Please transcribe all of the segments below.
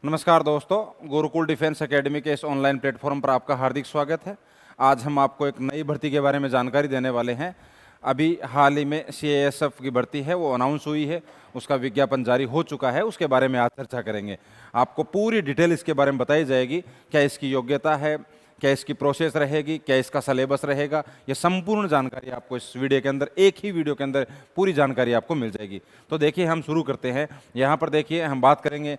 नमस्कार दोस्तों, Gurukul defence academy के इस ऑनलाइन प्लेटफॉर्म पर आपका हार्दिक स्वागत है। आज हम आपको एक नई भर्ती के बारे में जानकारी देने वाले हैं। अभी हाल ही में सीआईएसएफ की भर्ती है, वो अनाउंस हुई है, उसका विज्ञापन जारी हो चुका है। उसके बारे में आज चर्चा करेंगे। आपको पूरी डिटेल इसके बारे में बताई जाएगी। क्या इसकी योग्यता है, क्या इसकी प्रोसेस रहेगी, क्या इसका सिलेबस रहेगा, ये संपूर्ण जानकारी आपको इस वीडियो के अंदर, एक ही वीडियो के अंदर पूरी जानकारी आपको मिल जाएगी। तो देखिए, हम शुरू करते हैं। यहाँ पर देखिए, हम बात करेंगे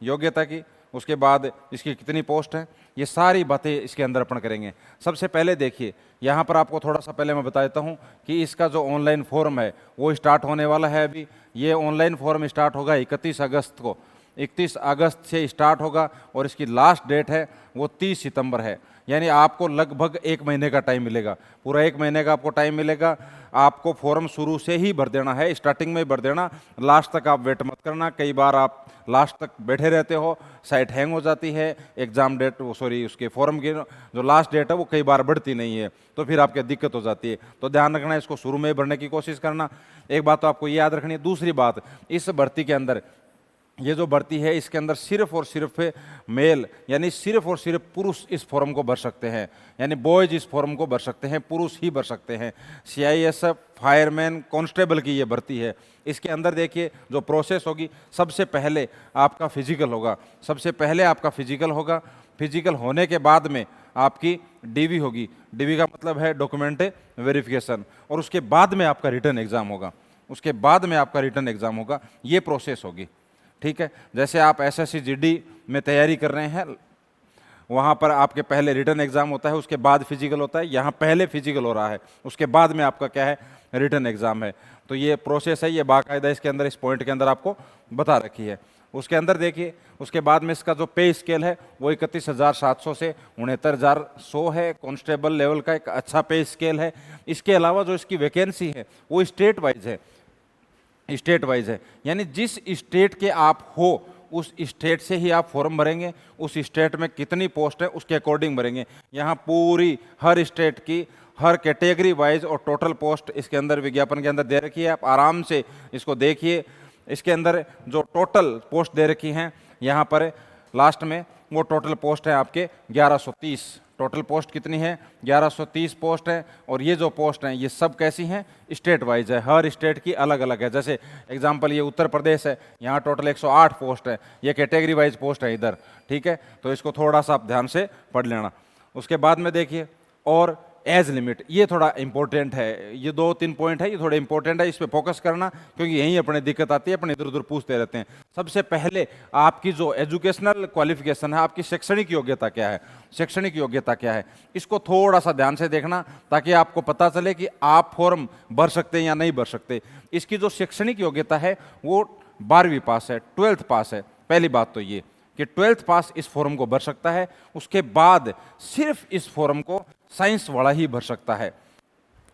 योग्यता की, उसके बाद इसकी कितनी पोस्ट है, ये सारी बातें इसके अंदर अपन करेंगे। सबसे पहले देखिए, यहाँ पर आपको थोड़ा सा पहले मैं बता देता हूँ कि इसका जो ऑनलाइन फॉर्म है वो स्टार्ट होने वाला है। अभी ये ऑनलाइन फॉर्म स्टार्ट होगा 31 अगस्त को। 31 अगस्त से स्टार्ट होगा और इसकी लास्ट डेट है वो 30 सितंबर है। यानी आपको लगभग 1 महीने का टाइम मिलेगा, पूरा 1 महीने का आपको टाइम मिलेगा। आपको फॉर्म शुरू से ही भर देना है, स्टार्टिंग में ही भर देना, लास्ट तक आप वेट मत करना। कई बार आप लास्ट तक बैठे रहते हो, साइट हैंग हो जाती है, एग्ज़ाम डेट उसके फॉर्म की जो लास्ट डेट है वो कई बार बढ़ती नहीं है, तो फिर आपकी दिक्कत हो जाती है। तो ध्यान रखना, इसको शुरू में ही भरने की कोशिश करना। एक बात तो आपको ये याद रखनी है। दूसरी बात, इस भर्ती के अंदर, ये जो भर्ती है इसके अंदर सिर्फ और सिर्फ मेल, यानी सिर्फ और सिर्फ पुरुष इस फॉर्म को भर सकते हैं। यानी बॉयज इस फॉर्म को भर सकते हैं, पुरुष ही भर सकते हैं। सीआईएसएफ, फायरमैन, कांस्टेबल की ये भर्ती है। इसके अंदर देखिए जो प्रोसेस होगी, सबसे पहले आपका फिजिकल होगा। फिजिकल होने के बाद में आपकी डीवी होगी। डीवी का मतलब है डॉक्यूमेंट वेरिफिकेशन। और उसके बाद में आपका रिटन एग्जाम होगा। ये प्रोसेस होगी, ठीक है। जैसे आप एसएससी जीडी में तैयारी कर रहे हैं, वहाँ पर आपके पहले रिटन एग्जाम होता है, उसके बाद फिजिकल होता है। यहाँ पहले फिजिकल हो रहा है, उसके बाद में आपका क्या है, रिटन एग्जाम है। तो ये प्रोसेस है, ये बाकायदा इसके अंदर, इस पॉइंट के अंदर आपको बता रखी है। उसके अंदर देखिए, उसके बाद में इसका जो पे स्केल है वो 31,700 से 69,100 है। कांस्टेबल लेवल का एक अच्छा पे स्केल है। इसके अलावा जो इसकी वैकेंसी है वो स्टेट वाइज है। यानी जिस स्टेट के आप हो उस स्टेट से ही आप फॉर्म भरेंगे। उस स्टेट में कितनी पोस्ट है उसके अकॉर्डिंग भरेंगे। यहाँ पूरी हर स्टेट की हर कैटेगरी वाइज और टोटल पोस्ट इसके अंदर विज्ञापन के अंदर दे रखी है। आप आराम से इसको देखिए। इसके अंदर जो टोटल पोस्ट दे रखी हैं यहाँ पर लास्ट में, वो टोटल पोस्ट है आपके 1130। टोटल पोस्ट कितनी है? 1130 पोस्ट है। और ये जो पोस्ट हैं ये सब कैसी हैं? स्टेट वाइज है, हर स्टेट की अलग अलग है। जैसे एग्जांपल ये उत्तर प्रदेश है, यहाँ टोटल 108 पोस्ट है। ये कैटेगरी वाइज पोस्ट है इधर, ठीक है। तो इसको थोड़ा सा आप ध्यान से पढ़ लेना। उसके बाद में देखिए, और एज लिमिट, ये थोड़ा इंपॉर्टेंट है। ये 2-3 पॉइंट है, ये थोड़े इंपॉर्टेंट है, इस पे फोकस करना, क्योंकि यहीं अपने दिक्कत आती है, अपने इधर उधर पूछते रहते हैं। सबसे पहले आपकी जो एजुकेशनल क्वालिफिकेशन है, आपकी शैक्षणिक योग्यता क्या है, इसको थोड़ा सा ध्यान से देखना, ताकि आपको पता चले कि आप फॉर्म भर सकते हैं या नहीं भर सकते। इसकी जो शैक्षणिक योग्यता है वो 12वीं पास है, 12th पास है। पहली बात तो ये कि 12th पास इस फॉर्म को भर सकता है। उसके बाद सिर्फ इस फॉर्म को साइंस वाला ही भर सकता है,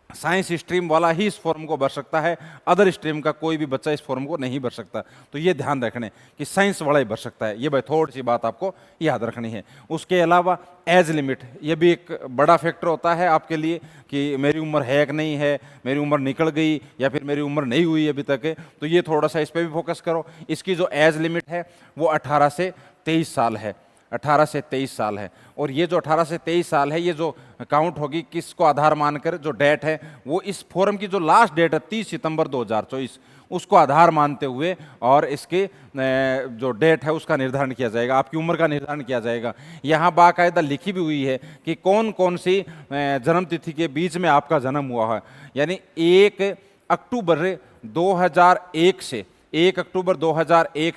साइंस स्ट्रीम वाला ही इस फॉर्म को भर सकता है। अदर स्ट्रीम का कोई भी बच्चा इस फॉर्म को नहीं भर सकता। तो ये ध्यान रखने कि साइंस वाला ही भर सकता है। ये भाई थोड़ी सी बात आपको याद रखनी है। उसके अलावा एज लिमिट, ये भी एक बड़ा फैक्टर होता है आपके लिए कि मेरी उम्र है कि नहीं है, मेरी उम्र निकल गई या फिर मेरी उम्र नहीं हुई अभी तक है। तो ये थोड़ा सा इस पर भी फोकस करो। इसकी जो एज लिमिट है वो 18 से 23 साल है। 18 से 23 साल है। और ये जो 18 से 23 साल है, ये जो काउंट होगी किसको आधार मानकर, जो डेट है वो इस फॉर्म की जो लास्ट डेट है 30 सितंबर 2024, उसको आधार मानते हुए और इसके जो डेट है उसका निर्धारण किया जाएगा, आपकी उम्र का निर्धारण किया जाएगा। यहाँ बाकायदा लिखी भी हुई है कि कौन कौन सी जन्म तिथि के बीच में आपका जन्म हुआ है। यानी 1 अक्टूबर 2001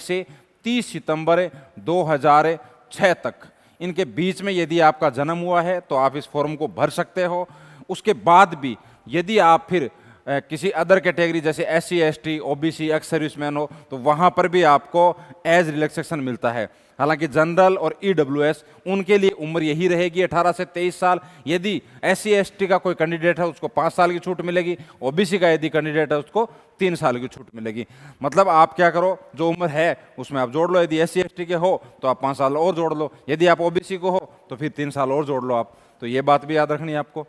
से 30 सितंबर 2006 तक, इनके बीच में यदि आपका जन्म हुआ है तो आप इस फॉर्म को भर सकते हो। उसके बाद भी यदि आप फिर किसी अदर कैटेगरी जैसे SC ST OBC ex serviceman हो तो वहाँ पर भी आपको एज रिलैक्सेशन मिलता है। हालांकि जनरल और EWS उनके लिए उम्र यही रहेगी 18 से 23 साल। यदि SC ST का कोई कैंडिडेट है उसको 5 साल की छूट मिलेगी, OBC का यदि कैंडिडेट है उसको 3 साल की छूट मिलेगी। मतलब आप क्या करो, जो उम्र है उसमें आप जोड़ लो। यदि SC ST के हो तो आप 5 साल और जोड़ लो, यदि आप OBC को हो तो फिर 3 साल और जोड़ लो आप। तो ये बात भी याद रखनी है आपको।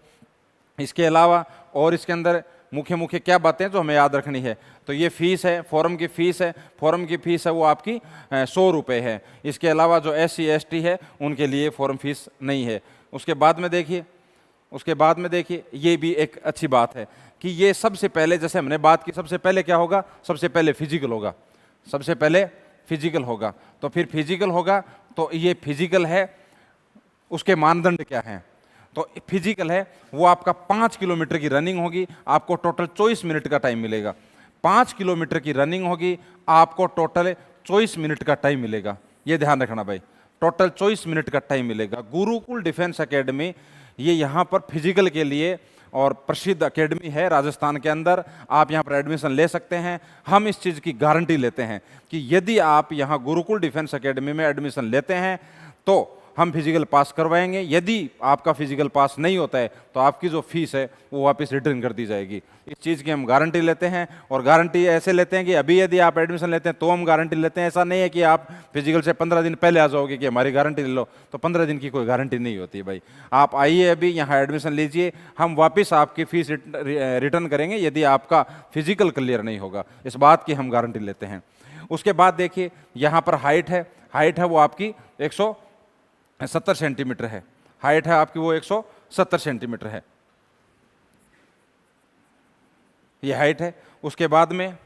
इसके अलावा और इसके अंदर मुख्य मुख्य क्या बातें जो हमें याद रखनी है। तो ये फीस है, फॉरम की फ़ीस है, फॉरम की फ़ीस है वो आपकी 100 रुपये है। इसके अलावा जो SC ST है उनके लिए फॉरम फीस नहीं है। उसके बाद में देखिए ये भी एक अच्छी बात है कि ये सबसे पहले, जैसे हमने बात की, सबसे पहले क्या होगा, सबसे पहले फिजिकल होगा, सबसे पहले फिजिकल होगा। तो फिर फिजिकल होगा तो ये फिजिकल है, उसके मानदंड क्या हैं। तो फिजिकल है वो आपका 5 किलोमीटर की रनिंग होगी, आपको टोटल 24 मिनट का टाइम मिलेगा। 5 किलोमीटर की रनिंग होगी, आपको टोटल 24 मिनट का टाइम मिलेगा। ये ध्यान रखना भाई, टोटल 24 मिनट का टाइम मिलेगा। गुरुकुल डिफेंस एकेडमी ये यहाँ पर फिजिकल के लिए और प्रसिद्ध एकेडमी है राजस्थान के अंदर। आप यहाँ पर एडमिशन ले सकते हैं। हम इस चीज़ की गारंटी लेते हैं कि यदि आप यहाँ गुरुकुल डिफेंस एकेडमी में एडमिशन लेते हैं तो हम फिजिकल पास करवाएंगे। यदि आपका फिजिकल पास नहीं होता है तो आपकी जो फीस है वो वापस रिटर्न कर दी जाएगी। इस चीज़ की हम गारंटी लेते हैं। और गारंटी ऐसे लेते हैं कि अभी यदि आप एडमिशन लेते हैं तो हम गारंटी लेते हैं। ऐसा नहीं है कि आप फिजिकल से 15 दिन पहले आ जाओगे कि हमारी गारंटी ले लो, तो 15 दिन की कोई गारंटी नहीं होती है भाई। आप आइए, अभी यहाँ एडमिशन लीजिए, हम वापस आपकी फ़ीस रिटर्न करेंगे यदि आपका फिजिकल क्लियर नहीं होगा। इस बात की हम गारंटी लेते हैं। उसके बाद देखिए यहाँ पर हाइट है वो आपकी 170 सेंटीमीटर है। हाइट है आपकी वो 170 सेंटीमीटर है, ये हाइट है। उसके बाद में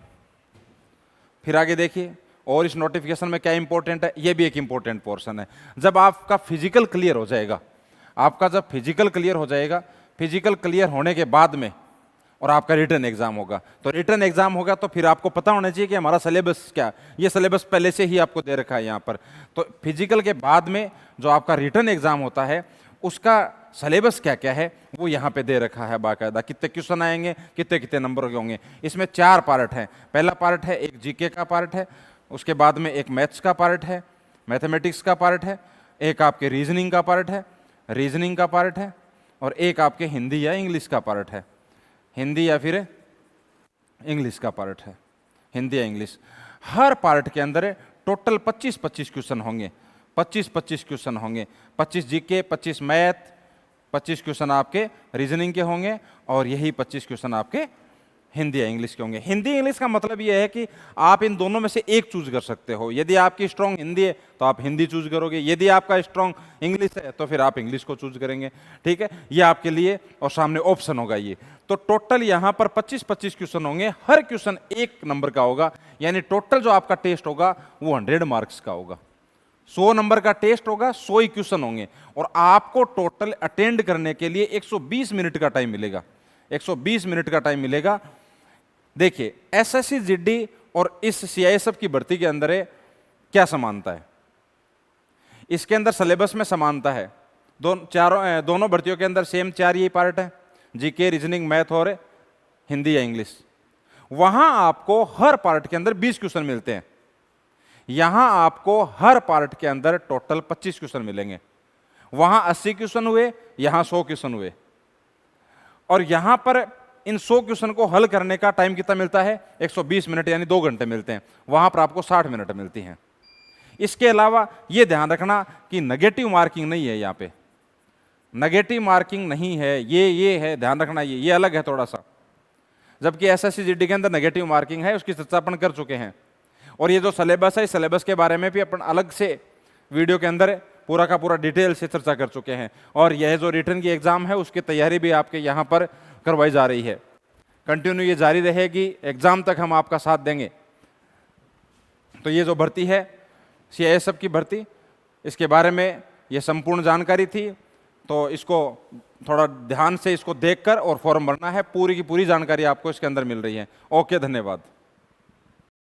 फिर आगे देखिए, और इस नोटिफिकेशन में क्या इंपॉर्टेंट है, ये भी एक इंपॉर्टेंट पोर्शन है। जब आपका फिजिकल क्लियर हो जाएगा, जब फिजिकल क्लियर हो जाएगा, फिजिकल क्लियर होने के बाद में और आपका रिटर्न एग्जाम होगा, तो रिटर्न एग्जाम होगा तो फिर आपको पता होना चाहिए कि हमारा सिलेबस क्या है। ये सिलेबस पहले से ही आपको दे रखा है यहाँ पर। तो फिजिकल के बाद में जो आपका रिटर्न एग्जाम होता है उसका सिलेबस क्या क्या है वो यहाँ पे दे रखा है बाकायदा। कितने क्वेश्चन आएंगे, कितने कितने नंबर के होंगे। इसमें 4 पार्ट हैं। पहला पार्ट है एक जीके का पार्ट है, उसके बाद में एक मैथ्स का पार्ट है, मैथमेटिक्स का पार्ट है, एक आपके रीजनिंग का पार्ट है, और एक आपके हिंदी या इंग्लिश का पार्ट है। हिंदी या फिर इंग्लिश का पार्ट है, हिंदी या इंग्लिश। हर पार्ट के अंदर टोटल 25-25 क्वेश्चन होंगे, 25-25 क्वेश्चन होंगे। 25 जीके, 25 मैथ, 25 क्वेश्चन आपके रीजनिंग के होंगे, और यही 25 क्वेश्चन आपके हिंदी या इंग्लिश के होंगे। हिंदी इंग्लिश का मतलब यह है कि आप इन दोनों में से एक चूज कर सकते हो। यदि आपकी स्ट्रॉन्ग हिंदी है तो आप हिंदी चूज करोगे, यदि आपका स्ट्रॉन्ग इंग्लिश है तो फिर आप इंग्लिश को चूज करेंगे। ठीक है, ये आपके लिए और सामने ऑप्शन होगा ये। तो टोटल यहाँ पर 25-25 क्वेश्चन होंगे, हर क्वेश्चन 1 नंबर का होगा, यानी टोटल जो आपका टेस्ट होगा वो 100 मार्क्स का होगा। 100 नंबर का टेस्ट होगा, 100 ही क्वेश्चन होंगे, और आपको टोटल अटेंड करने के लिए 120 मिनट का टाइम मिलेगा। 120 मिनट का टाइम मिलेगा। देखिए, SSC GD और इस CISF की भर्ती के अंदर क्या समानता है। इसके अंदर सिलेबस में समानता है। दोनों भर्तियों के अंदर सेम 4 यही पार्ट है, जीके, रीजनिंग, मैथ और हिंदी या इंग्लिश। वहां आपको हर पार्ट के अंदर 20 क्वेश्चन मिलते हैं, यहां आपको हर पार्ट के अंदर टोटल 25 क्वेश्चन मिलेंगे। वहां 80 क्वेश्चन हुए, यहां 100 क्वेश्चन हुए। और यहां पर इन 100 क्वेश्चन को हल करने का टाइम कितना मिलता है, 120 मिनट, यानी 2 घंटे मिलते हैं। वहां पर आपको 60 मिनट मिलती हैं। इसके अलावा यह ध्यान रखना कि नेगेटिव मार्किंग नहीं है, यहां पे नेगेटिव मार्किंग नहीं है, ये है, ध्यान रखना, ये अलग है थोड़ा सा। जबकि SSC GD के अंदर नेगेटिव मार्किंग है, उसकी चर्चा अपन कर चुके हैं। और ये जो सिलेबस है, इस सिलेबस के बारे में भी अपन अलग से वीडियो के अंदर पूरा का पूरा डिटेल से चर्चा कर चुके हैं। और यह जो रिटर्न की एग्जाम है उसकी तैयारी भी आपके यहाँ पर करवाई जा रही है। कंटिन्यू ये जारी रहेगी, एग्जाम तक हम आपका साथ देंगे। तो ये जो भर्ती है CISF की भर्ती, इसके बारे में ये संपूर्ण जानकारी थी। तो इसको थोड़ा ध्यान से इसको देखकर और फॉर्म भरना है। पूरी की पूरी जानकारी आपको इसके अंदर मिल रही है। ओके, धन्यवाद।